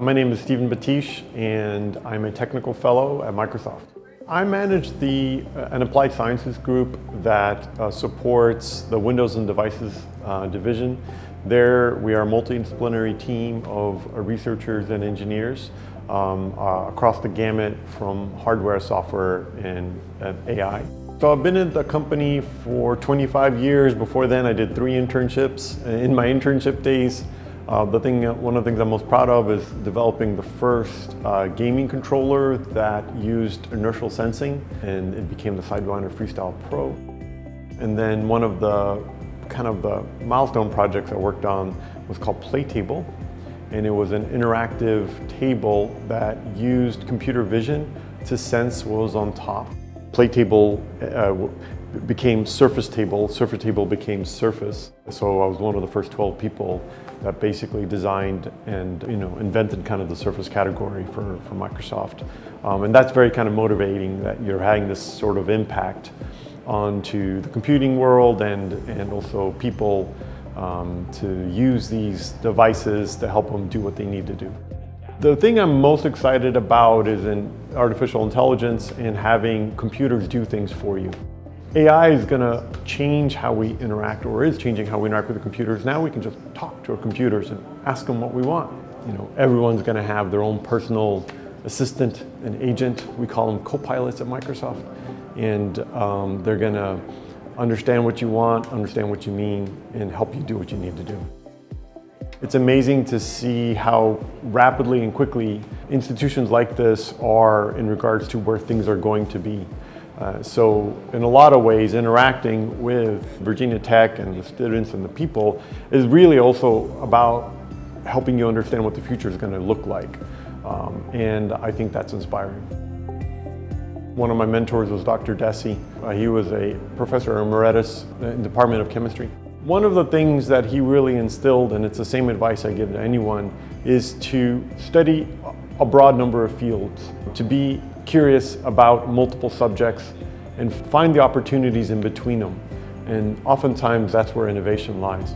My name is Steven Bathiche, and I'm a technical fellow at Microsoft. I manage an applied sciences group that supports the Windows and Devices division. There, we are a multidisciplinary team of researchers and engineers across the gamut from hardware, software, and AI. So I've been in the company for 25 years. Before then, I did 3 internships. In my internship days, one of the things I'm most proud of is developing the first gaming controller that used inertial sensing, and it became the Sidewinder Freestyle Pro. And then one of the milestone projects I worked on was called Playtable, and it was an interactive table that used computer vision to sense what was on top. Playtable became Surface Table. Surface Table became Surface. So I was one of the first 12 people that basically designed and invented kind of the Surface category for Microsoft. And that's very kind of motivating that you're having this sort of impact onto the computing world and also people to use these devices to help them do what they need to do. The thing I'm most excited about is in artificial intelligence and having computers do things for you. AI is going to change how we interact, or is changing how we interact with the computers. Now we can just talk to our computers and ask them what we want. Everyone's going to have their own personal assistant and agent. We call them co-pilots at Microsoft. And they're going to understand what you want, understand what you mean, and help you do what you need to do. It's amazing to see how rapidly and quickly institutions like this are in regards to where things are going to be. So in a lot of ways, interacting with Virginia Tech and the students and the people is really also about helping you understand what the future is going to look like. And I think that's inspiring. One of my mentors was Dr. Deci. He was a professor emeritus in the Department of Chemistry. One of the things that he really instilled, and it's the same advice I give to anyone, is to study a broad number of fields, to be curious about multiple subjects and find the opportunities in between them. And oftentimes that's where innovation lies.